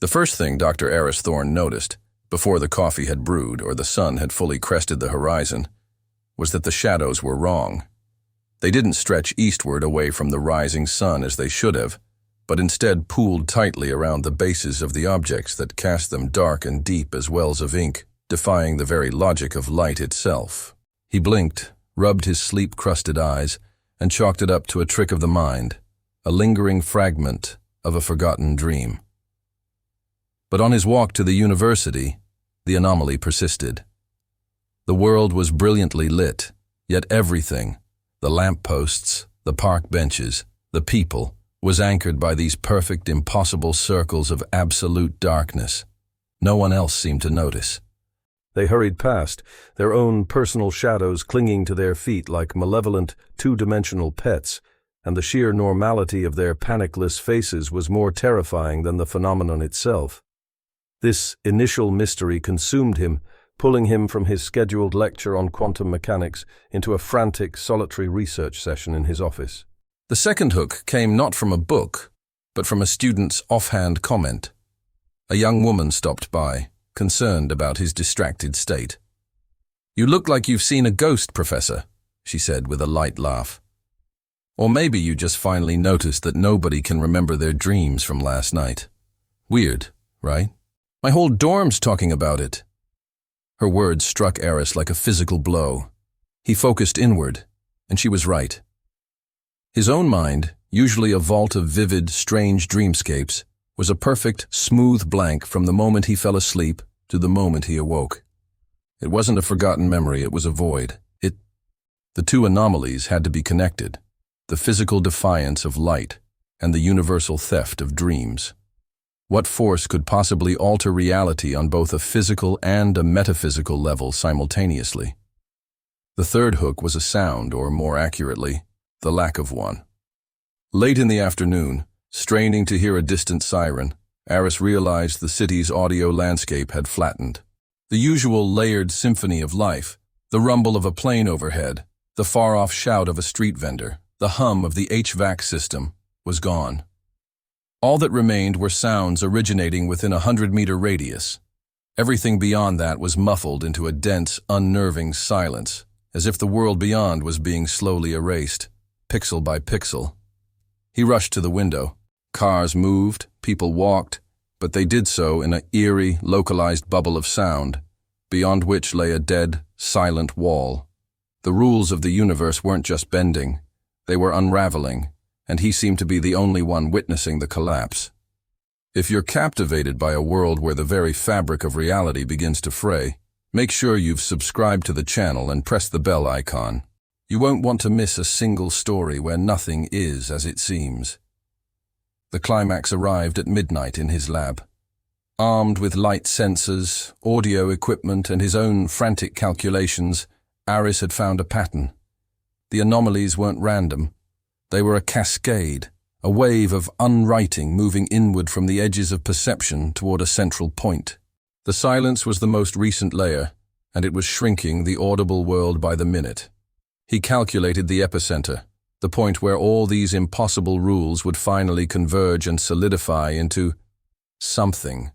The first thing Dr. Aris Thorne noticed, before the coffee had brewed or the sun had fully crested the horizon, was that the shadows were wrong. They didn't stretch eastward away from the rising sun as they should have, but instead pooled tightly around the bases of the objects that cast them dark and deep as wells of ink, defying the very logic of light itself. He blinked, rubbed his sleep-crusted eyes, and chalked it up to a trick of the mind, a lingering fragment of a forgotten dream. But on his walk to the university, the anomaly persisted. The world was brilliantly lit, yet everything, the lampposts, the park benches, the people, was anchored by these perfect, impossible circles of absolute darkness. No one else seemed to notice. They hurried past, their own personal shadows clinging to their feet like malevolent, two-dimensional pets, and the sheer normality of their panicless faces was more terrifying than the phenomenon itself. This initial mystery consumed him, pulling him from his scheduled lecture on quantum mechanics into a frantic, solitary research session in his office. The second hook came not from a book, but from a student's offhand comment. A young woman stopped by, concerned about his distracted state. "You look like you've seen a ghost, Professor," she said with a light laugh. "Or maybe you just finally noticed that nobody can remember their dreams from last night. Weird, right? My whole dorm's talking about it." Her words struck Aris like a physical blow. He focused inward, and she was right. His own mind, usually a vault of vivid, strange dreamscapes, was a perfect, smooth blank from the moment he fell asleep to the moment he awoke. It wasn't a forgotten memory, it was a void. The two anomalies had to be connected, the physical defiance of light and the universal theft of dreams. What force could possibly alter reality on both a physical and a metaphysical level simultaneously? The third hook was a sound, or more accurately, the lack of one. Late in the afternoon, straining to hear a distant siren, Aris realized the city's audio landscape had flattened. The usual layered symphony of life, the rumble of a plane overhead, the far-off shout of a street vendor, the hum of the HVAC system, was gone. All that remained were sounds originating within a 100-meter radius. Everything beyond that was muffled into a dense, unnerving silence, as if the world beyond was being slowly erased, pixel by pixel. He rushed to the window. Cars moved, people walked, but they did so in an eerie, localized bubble of sound, beyond which lay a dead, silent wall. The rules of the universe weren't just bending, they were unraveling, and he seemed to be the only one witnessing the collapse. If you're captivated by a world where the very fabric of reality begins to fray, make sure you've subscribed to the channel and press the bell icon. You won't want to miss a single story where nothing is as it seems. The climax arrived at midnight in his lab. Armed with light sensors, audio equipment, and his own frantic calculations, Aris had found a pattern. The anomalies weren't random. They were a cascade, a wave of unwriting moving inward from the edges of perception toward a central point. The silence was the most recent layer, and it was shrinking the audible world by the minute. He calculated the epicenter, the point where all these impossible rules would finally converge and solidify into something.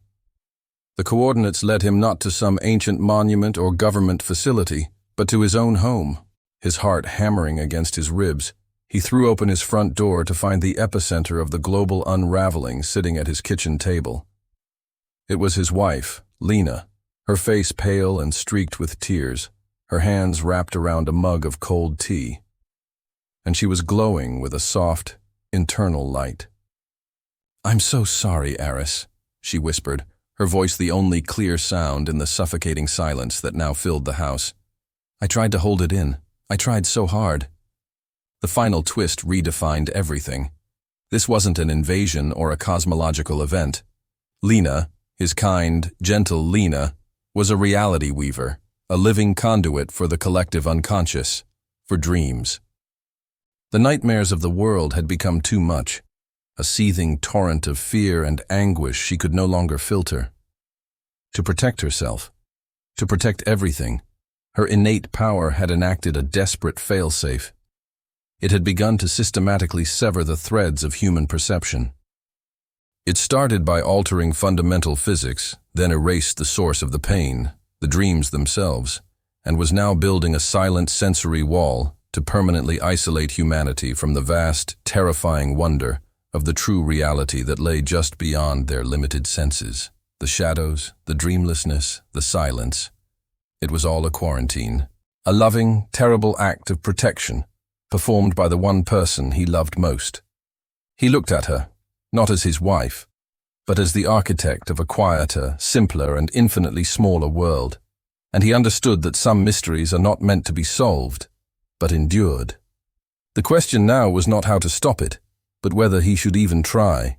The coordinates led him not to some ancient monument or government facility, but to his own home. His heart hammering against his ribs, he threw open his front door to find the epicenter of the global unraveling sitting at his kitchen table. It was his wife, Lena, her face pale and streaked with tears, her hands wrapped around a mug of cold tea. And she was glowing with a soft, internal light. "I'm so sorry, Aris," she whispered, her voice the only clear sound in the suffocating silence that now filled the house. "I tried to hold it in. I tried so hard." The final twist redefined everything. This wasn't an invasion or a cosmological event. Lena, his kind, gentle Lena, was a reality weaver, a living conduit for the collective unconscious, for dreams. The nightmares of the world had become too much, a seething torrent of fear and anguish she could no longer filter. To protect herself, to protect everything, her innate power had enacted a desperate failsafe. It had begun to systematically sever the threads of human perception. It started by altering fundamental physics, then erased the source of the pain, the dreams themselves, and was now building a silent sensory wall to permanently isolate humanity from the vast, terrifying wonder of the true reality that lay just beyond their limited senses. The shadows, the dreamlessness, the silence. It was all a quarantine. A loving, terrible act of protection, performed by the one person he loved most. He looked at her, not as his wife, but as the architect of a quieter, simpler, and infinitely smaller world. And he understood that some mysteries are not meant to be solved, but endured. The question now was not how to stop it, but whether he should even try.